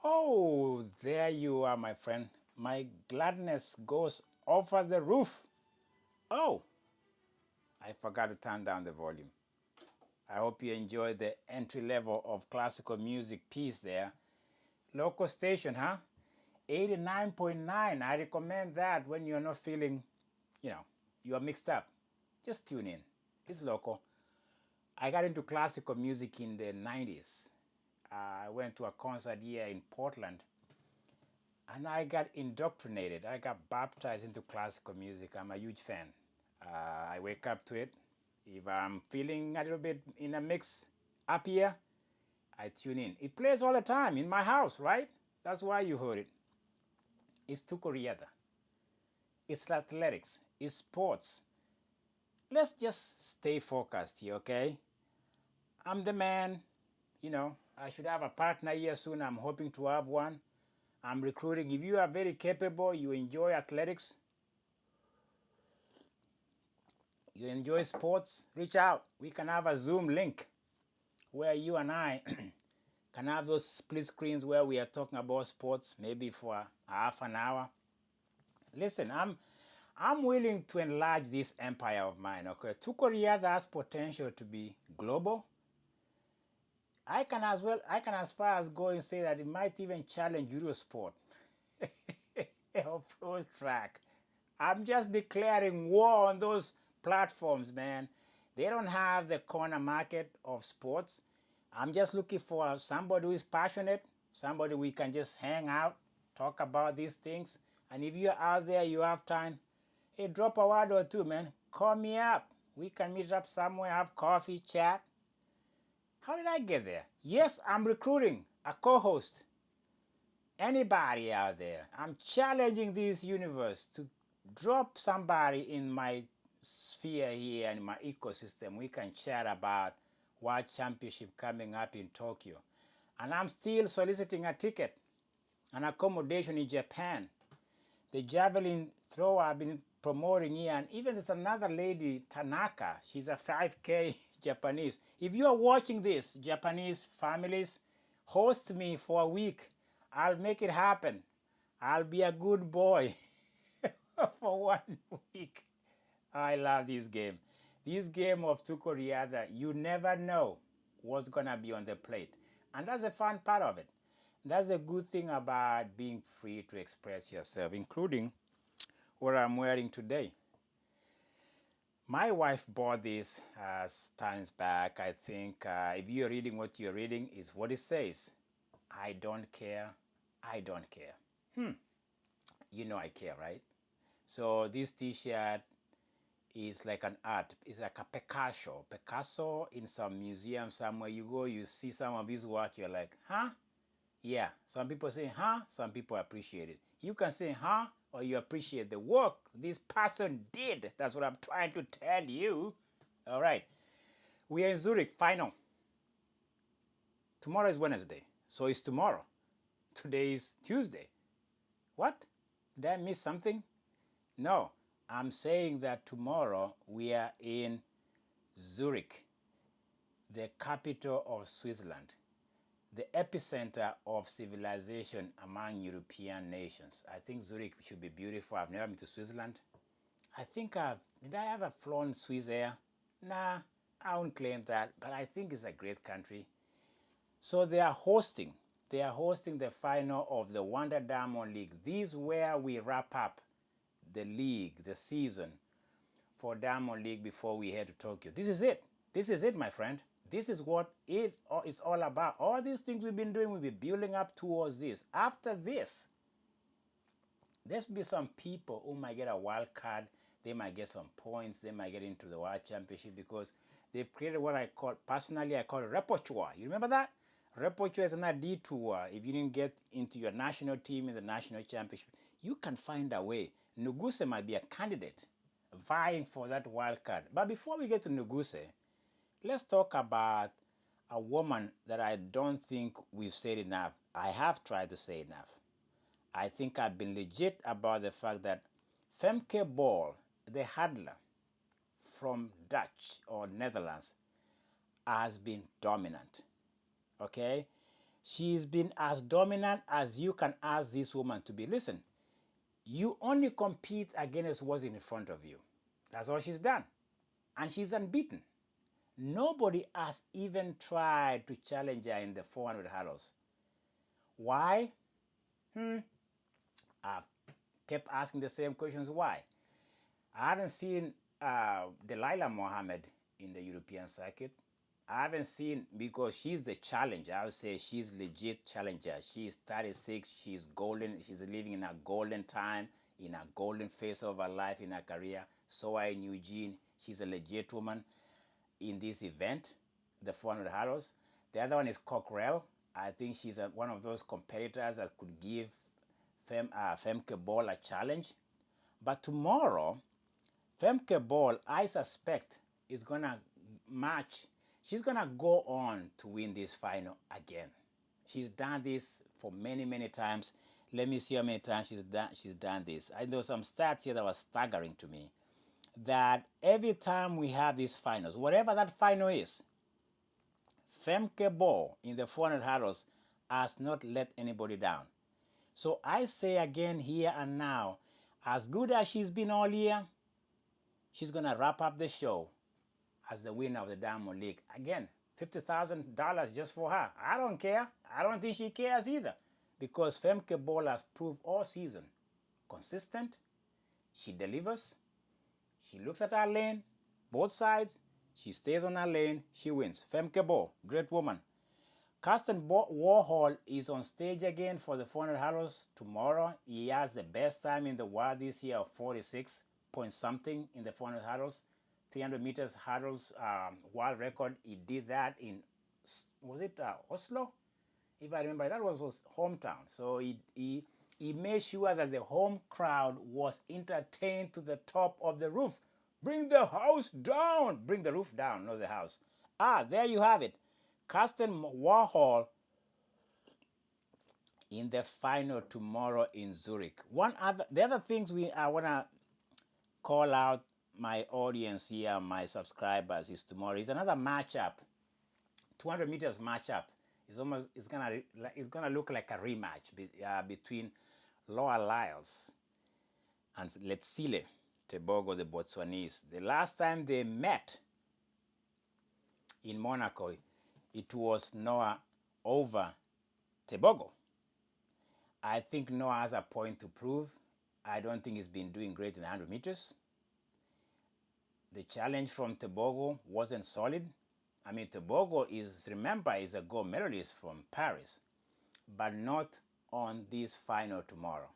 Oh, there you are, my friend. My gladness goes over the roof. Oh, I forgot to turn down the volume. I hope you enjoyed the entry level of classical music piece there. Local station, huh? 89.9. I recommend that when you're not feeling, you are mixed up. Just tune in. It's local. I got into classical music in the 90s. I went to a concert here in Portland and I got indoctrinated. I got baptized into classical music. I'm a huge fan. I wake up to it. If I'm feeling a little bit in a mix up here, I tune in. It plays all the time in my house, right? That's why you heard it. It's tukoriada. It's athletics. It's sports. Let's just stay focused here, okay? I'm the man. I should have a partner here soon. I'm hoping to have one. I'm recruiting. If you are very capable, you enjoy athletics, you enjoy sports, reach out. We can have a Zoom link where you and I can have those split screens where we are talking about sports, maybe for half an hour. Listen, I'm willing to enlarge this empire of mine, okay? Tukoriada has potential to be global. I can as far as go and say that it might even challenge Eurosport. Off-road track. I'm just declaring war on those platforms, man. They don't have the corner market of sports. I'm just looking for somebody who is passionate, somebody we can just hang out, talk about these things. And if you're out there, you have time, hey, drop a word or two, man. Call me up. We can meet up somewhere, have coffee, chat. How did I get there? Yes, I'm recruiting a co-host. Anybody out there, I'm challenging this universe to drop somebody in my sphere here in my ecosystem. We can chat about World Championship coming up in Tokyo. And I'm still soliciting a ticket, an accommodation in Japan. The javelin thrower I've been promoting here, and even there's another lady, Tanaka. She's a 5K Japanese. If you are watching this, Japanese families, host me for a week. I'll make it happen. I'll be a good boy for 1 week. I love this game. This game of tukoriada, you never know what's gonna be on the plate. And that's the fun part of it. That's a good thing about being free to express yourself, including what I'm wearing today. My wife bought this times back. I think if you're reading what you're reading, is what it says. I don't care. I don't care. You know I care, right? So this t-shirt is like an art. It's like a Picasso. Picasso in some museum somewhere. You go, you see some of his work, you're like, huh? Yeah. Some people say, huh? Some people appreciate it. You can say, huh? Or you appreciate the work this person did. That's what I'm trying to tell you. All right. We are in Zurich, final. Tomorrow is Wednesday. So it's tomorrow. Today is Tuesday. What? Did I miss something? No. I'm saying that tomorrow we are in Zurich, the capital of Switzerland, the epicenter of civilization among European nations. I think Zurich should be beautiful. I've never been to Switzerland. I think did I ever flown Swiss Air? Nah, I won't claim that, but I think it's a great country. So they are hosting the final of the Wonder Diamond League. This is where we wrap up the league, the season for Diamond League before we head to Tokyo. This is it. This is it, my friend. This is what it is all about. All these things we've been doing, we'll be building up towards this. After this, there's be some people who might get a wild card. They might get some points. They might get into the World Championship because they've created what I call, personally, I call it repertoire. You remember that? Repertoire is not detour. If you didn't get into your national team in the national championship, you can find a way. Nuguse might be a candidate vying for that wild card. But before we get to Nuguse, let's talk about a woman that I don't think we've said enough. I have tried to say enough. I think I've been legit about the fact that Femke Bol, the hurdler from Dutch or Netherlands, has been dominant. Okay? She's been as dominant as you can ask this woman to be. Listen, you only compete against what's in front of you. That's all she's done. And she's unbeaten. Nobody has even tried to challenge her in the 400 hurdles. Why? I've kept asking the same questions. Why? I haven't seen Delilah Mohammed in the European circuit. I haven't seen, because she's the challenger. I would say she's legit challenger. She's 36. She's golden. She's living in a golden time, in a golden phase of her life, in her career. So in Eugene, she's a legit woman in this event, the 400 hurdles. The other one is Cockrell. I think she's one of those competitors that could give Femke Bol a challenge. But tomorrow, Femke Bol, I suspect, is going to match. She's going to go on to win this final again. She's done this for many, many times. Let me see how many times she's done this. I know some stats here that were staggering to me. That every time we have these finals, whatever that final is, Femke Bol in the 400 hurdles has not let anybody down. So I say again here and now, as good as she's been all year, she's going to wrap up the show as the winner of the Diamond League. Again, $50,000 just for her. I don't care. I don't think she cares either, because Femke Bol has proved all season consistent. She delivers. She looks at her lane, both sides. She stays on her lane. She wins. Femke Bol, great woman. Karsten Warholm is on stage again for the 400 hurdles tomorrow. He has the best time in the world this year of 46 point something in the 400 hurdles. 300 meters hurdles world record. He did that in, was it Oslo? If I remember, that was his hometown. So he made sure that the home crowd was entertained to the top of the roof. Bring the house down. Bring the roof down, not the house. There you have it. Karsten Warholm in the final tomorrow in Zurich. The other things I want to call out my audience here, my subscribers, is tomorrow is another matchup, 200 meters matchup. It's gonna look like a rematch between Lyles and Letsile Tebogo, the Botswanese. The last time they met in Monaco, it was Noah over Tebogo. I think Noah has a point to prove. I don't think he's been doing great in 100 meters. The challenge from Tebogo wasn't solid. I mean, Tebogo is a gold medalist from Paris, but not on this final tomorrow.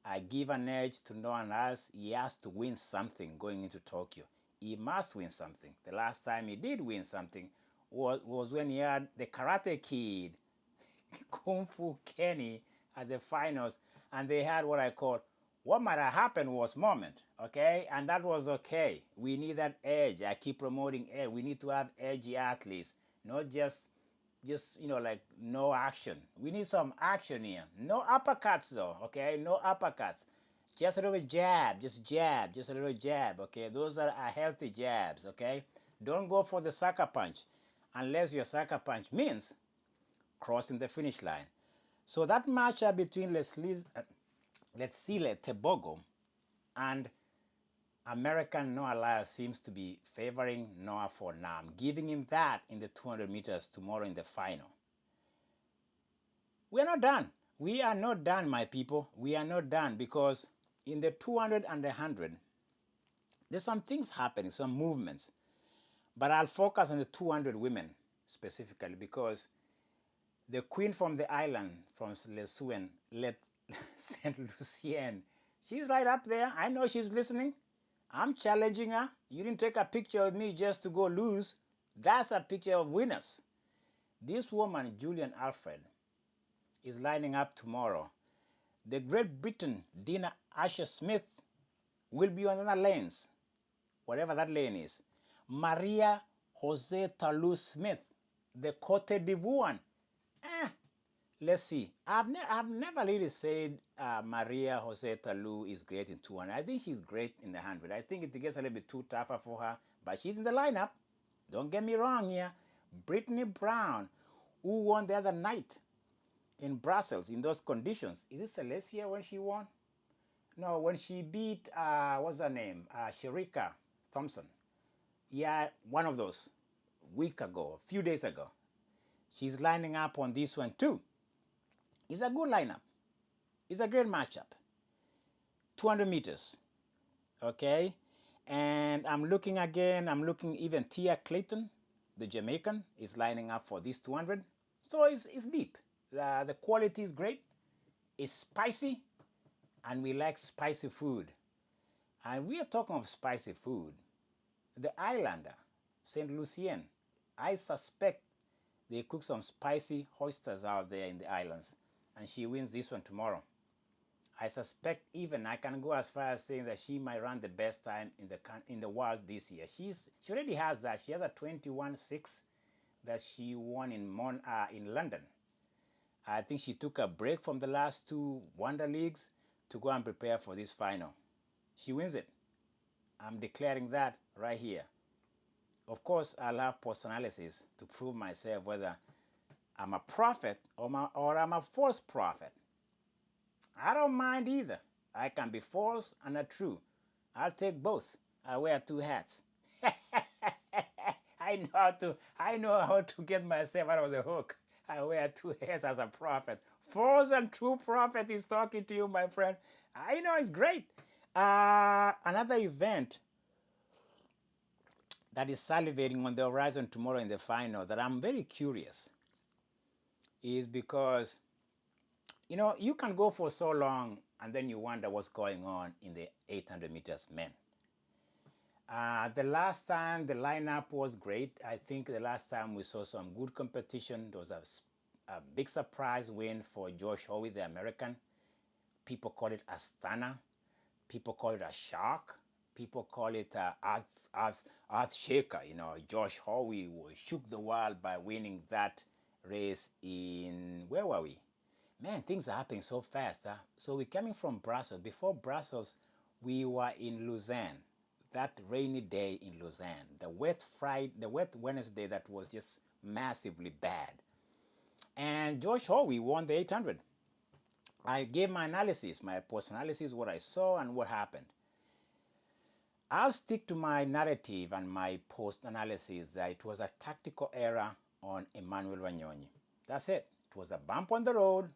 I give an edge to Noah Lyles. He has to win something going into Tokyo. He must win something. The last time he did win something was when he had the Karate Kid, Kung Fu Kenny, at the finals, and they had what I call, what might have happened was moment, okay? And that was okay. We need that edge. I keep promoting edge. We need to have edgy athletes, not just like no action. We need some action here. No uppercuts though, okay? No uppercuts. Just a little jab, just a little jab, okay? Those are healthy jabs, okay? Don't go for the sucker punch unless your sucker punch means crossing the finish line. So that matchup between Letsile Tebogo and American Noah Lyles seems to be favoring Noah for now. I'm giving him that in the 200 meters tomorrow in the final. We are not done. We are not done, my people. We are not done, because in the 200 and the 100, there's some things happening, some movements. But I'll focus on the 200 women specifically, because the queen from the island, from Saint Lucien, she's right up there. I know she's listening. I'm challenging her. You didn't take a picture of me just to go lose. That's a picture of winners. This woman, Julian Alfred, is lining up tomorrow. The Great Britain, Dina Asher-Smith, will be on other lanes, whatever that lane is. Maria Jose Talou-Smith, the Cote d'Ivoire. Let's see. I've never really said Maria Jose Talou is great in 200. I think she's great in the 100. I think it gets a little bit too tougher for her, but she's in the lineup. Don't get me wrong here. Brittany Brown, who won the other night in Brussels in those conditions. Is it Silesia when she won? No, when she beat, what's her name? Sherika Thompson. Yeah, one of those, week ago, a few days ago. She's lining up on this one too. It's a good lineup. It's a great matchup. 200 meters, okay? And I'm looking even Tia Clayton, the Jamaican, is lining up for this 200. So it's deep. The quality is great. It's spicy, and we like spicy food. And we are talking of spicy food. The Islander, St. Lucien, I suspect they cook some spicy oysters out there in the islands, and she wins this one tomorrow. I suspect even I can go as far as saying that she might run the best time in the world this year. She already has that. She has a 21.6 that she won in London. I think she took a break from the last two Wonder Leagues to go and prepare for this final. She wins it. I'm declaring that right here. Of course, I'll have post-analysis to prove myself whether I'm a prophet or I'm a false prophet. I don't mind either. I can be false and a true. I'll take both. I wear two hats. I know how to get myself out of the hook. I wear two hats as a prophet. False and true prophet is talking to you, my friend. I know it's great. Another event that is salivating on the horizon tomorrow in the final that I'm very curious is because, you can go for so long and then you wonder what's going on in the 800 meters men. The last time the lineup was great. I think the last time we saw some good competition. There was a big surprise win for Josh Howe, the American. People call it Astana. People call it a shark. People call it earth shaker. Josh Howe shook the world by winning that race in, where were we? Man, things are happening so fast. Huh? So we're coming from Brussels. Before Brussels, we were in Lausanne. That rainy day in Lausanne. The wet Wednesday that was just massively bad. And Josh Howe won the 800. I gave my analysis, my post-analysis, what I saw and what happened. I'll stick to my narrative and my post-analysis that it was a tactical error on Emmanuel Wanyonyi. That's it. It was a bump on the road.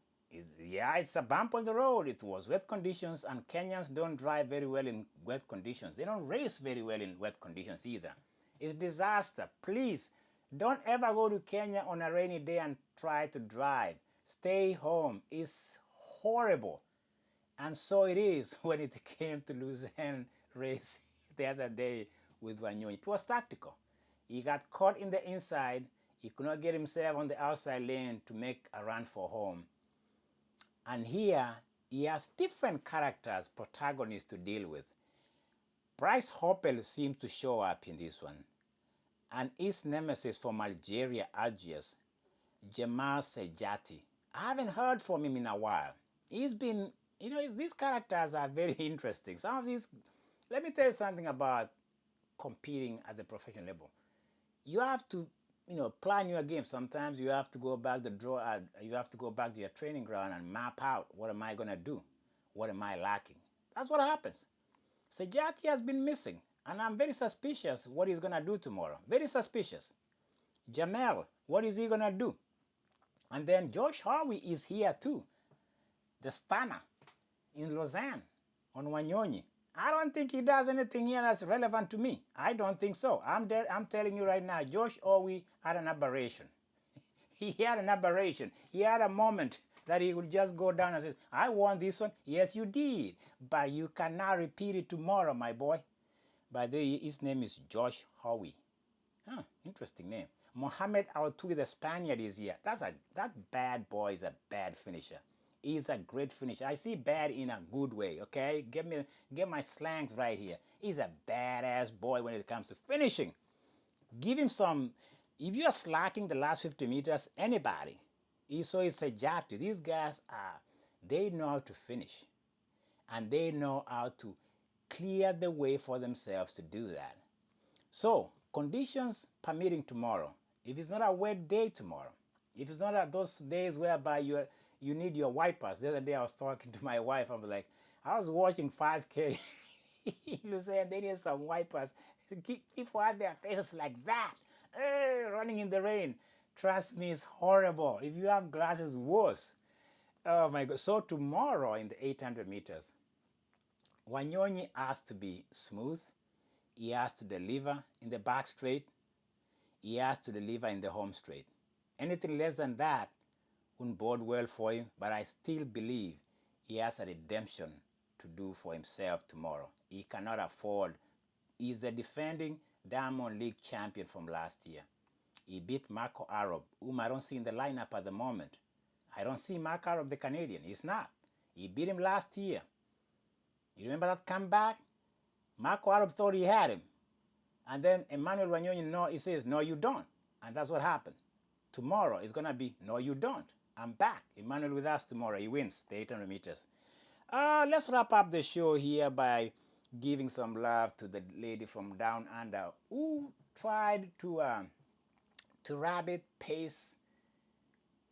It's a bump on the road. It was wet conditions, and Kenyans don't drive very well in wet conditions. They don't race very well in wet conditions either. It's disaster. Please, don't ever go to Kenya on a rainy day and try to drive. Stay home. It's horrible. And so it is when it came to Lausanne race the other day with Wanyonyi. It was tactical. He got caught in the inside. He could not get himself on the outside lane to make a run for home. And here, he has different characters, protagonists to deal with. Bryce Hoppel seems to show up in this one. And his nemesis from Algiers, Jamal Sejati. I haven't heard from him in a while. He's been, these characters are very interesting. Some of these, let me tell you something about competing at the professional level. You have to plan your game. Sometimes you have to go back you have to go back to your training ground and map out, what am I going to do? What am I lacking? That's what happens. Sejati has been missing, and I'm very suspicious what he's going to do tomorrow. Very suspicious. Jamel, what is he going to do? And then Josh Howe is here too. The stunner in Lausanne on Wanyonyi. I don't think he does anything here that's relevant to me. I don't think so. I'm telling you right now, Josh Howe had an aberration. He had an aberration. He had a moment that he would just go down and say, I won this one. Yes, you did. But you cannot repeat it tomorrow, my boy. By the way, his name is Josh Howe. Interesting name. Mohamed Altui, the Spaniard, is here. That bad boy is a bad finisher. He's a great finisher. I see bad in a good way, okay? Get my slangs right here. He's a badass boy when it comes to finishing. Give him some. If you are slacking the last 50 meters, anybody. So is Sejati. These guys they know how to finish. And they know how to clear the way for themselves to do that. So, conditions permitting tomorrow. If it's not a wet day tomorrow, if it's not those days whereby you need your wipers. The other day I was talking to my wife. I was like, I was watching 5K in Lucerne, and they need some wipers. People have their faces like that, running in the rain. Trust me, it's horrible. If you have glasses, worse. Oh my God. So tomorrow in the 800 meters, Wanyonyi has to be smooth. He has to deliver in the back straight. He has to deliver in the home straight. Anything less than that wouldn't bode well for him, but I still believe he has a redemption to do for himself tomorrow. He cannot afford. He's the defending Diamond League champion from last year. He beat Marco Arop, whom I don't see in the lineup at the moment. I don't see Marco Arop, the Canadian. He's not. He beat him last year. You remember that comeback? Marco Arop thought he had him. And then Emmanuel Wanyonyi, no, he says, no, you don't. And that's what happened. Tomorrow it's going to be, no, you don't. I'm back. Emmanuel with us tomorrow. He wins the 800 meters. Let's wrap up the show here by giving some love to the lady from down under who tried to rabbit pace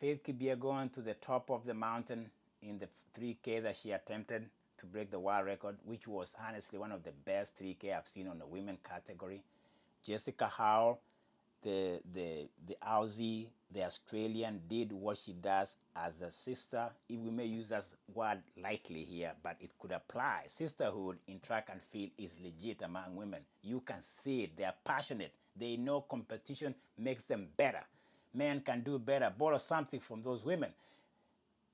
Femke Bol to the top of the mountain in the 3K that she attempted to break the world record, which was honestly one of the best 3K I've seen on the women category. Jessica Howell, the Aussie, the Australian, did what she does as a sister. If we may use that word lightly here, but it could apply. Sisterhood in track and field is legit among women. You can see it. They are passionate. They know competition makes them better. Men can do better. Borrow something from those women.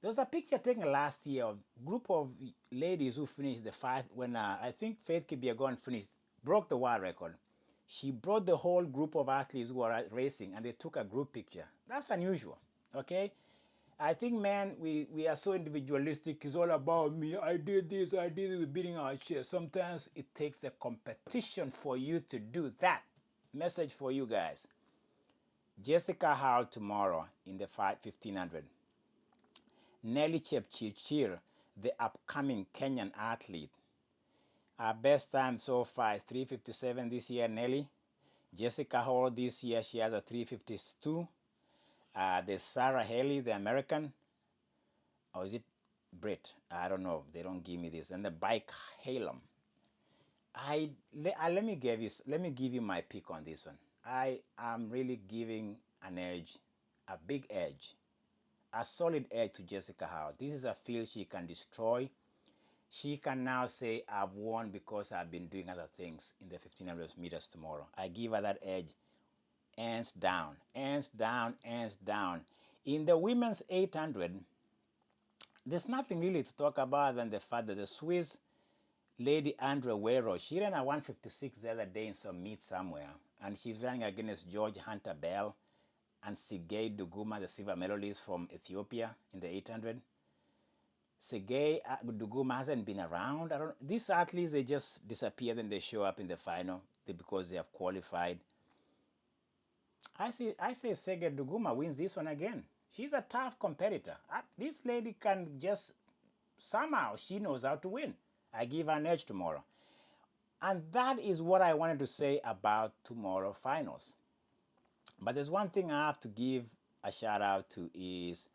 There was a picture taken last year of a group of ladies who finished the 5 when I think Femke Bol broke the world record. She brought the whole group of athletes who were racing and they took a group picture. That's unusual, okay? I think, man, we are so individualistic. It's all about me. I did this, I did it, we're beating our chest. Sometimes it takes a competition for you to do that. Message for you guys. Jessica Howell tomorrow in the 1500. Nelly Chepchirchir, the upcoming Kenyan athlete. Our best time so far is 3:57 this year, Nelly. Jessica Hall this year, she has a 3:52. There's Sarah Haley, the American. Or is it Brit? I don't know. They don't give me this. And the bike Halem. Let me give you my pick on this one. I am really giving an edge, a big edge, a solid edge to Jessica Howell. This is a field she can destroy. She can now say, I've won because I've been doing other things in the 1500 meters tomorrow. I give her that edge, hands down, hands down, hands down. In the women's 800, there's nothing really to talk about than the fact that the Swiss lady Andrea Wero, she ran a 156 the other day in some meet somewhere, and she's running against George Hunter Bell and Sergei Duguma, the silver medalist from Ethiopia in the 800. Sergei Duguma hasn't been around. These athletes, they just disappear, then they show up in the final because they have qualified. I say Sergei Duguma wins this one again. She's a tough competitor. This lady can just, somehow, she knows how to win. I give her an edge tomorrow. And that is what I wanted to say about tomorrow finals. But there's one thing I have to give a shout out to is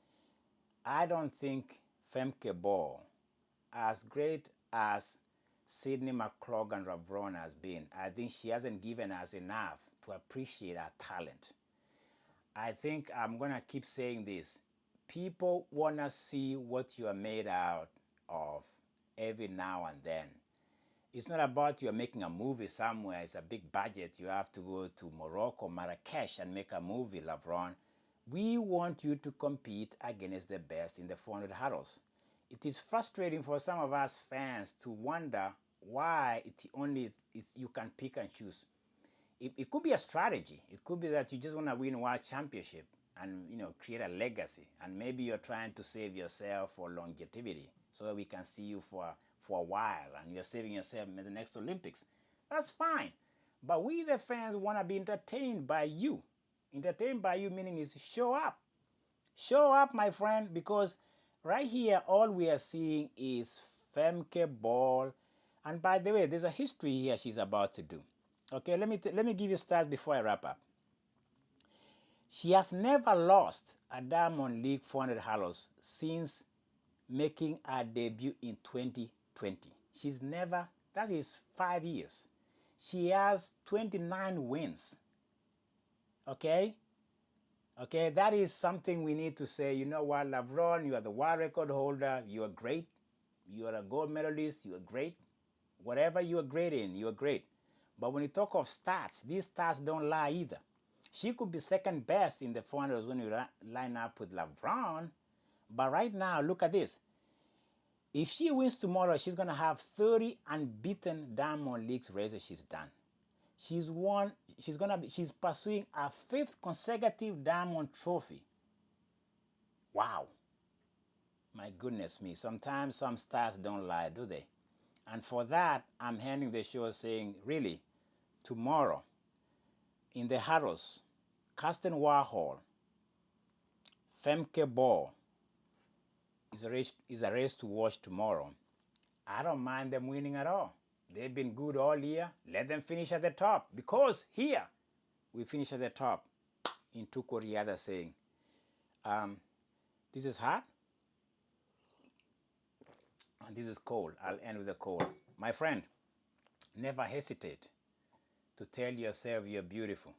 I don't think Femke Bol, as great as Sydney McClogan-Ravron has been, I think she hasn't given us enough to appreciate her talent. I think I'm going to keep saying this. People want to see what you are made out of every now and then. It's not about you're making a movie somewhere. It's a big budget. You have to go to Morocco, Marrakesh, and make a movie, Lavron. We want you to compete against the best in the 400 hurdles. It is frustrating for some of us fans to wonder why you can pick and choose. It could be a strategy. It could be that you just want to win a world championship and create a legacy. And maybe you're trying to save yourself for longevity so that we can see you for a while and you're saving yourself in the next Olympics. That's fine. But we, the fans, want to be entertained by you. Entertained by you meaning is show up. Show up, my friend, because right here, all we are seeing is Femke Bol. And by the way, there's a history here she's about to do. Okay, let me give you stats before I wrap up. She has never lost a Diamond League 400 hurdles since making her debut in 2020. She's never, that is 5 years. She has 29 wins. Okay? Okay, that is something we need to say. You know what, LeBron, you are the world record holder. You are great. You are a gold medalist. You are great. Whatever you are great in, you are great. But when you talk of stats, these stats don't lie either. She could be second best in the 400 when you line up with LeBron. But right now, look at this. If she wins tomorrow, she's going to have 30 unbeaten Diamond Leagues races she's done. She's pursuing a 5th consecutive Diamond Trophy. Wow. My goodness me. Sometimes some stars don't lie, do they? And for that, I'm handing the show saying, really, tomorrow, in the hurdles, Karsten Warholm, Femke Bol is a race to watch tomorrow. I don't mind them winning at all. They've been good all year. Let them finish at the top. Because here, we finish at the top. In Tukoriada saying, this is hot and this is cold. I'll end with a cold. My friend, never hesitate to tell yourself you're beautiful.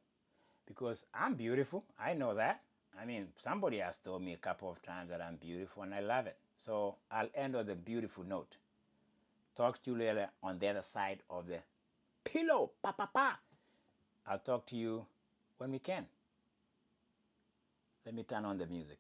Because I'm beautiful. I know that. I mean, somebody has told me a couple of times that I'm beautiful and I love it. So I'll end on the beautiful note. Talk to you later on the other side of the pillow. Pa, pa, pa. I'll talk to you when we can. Let me turn on the music.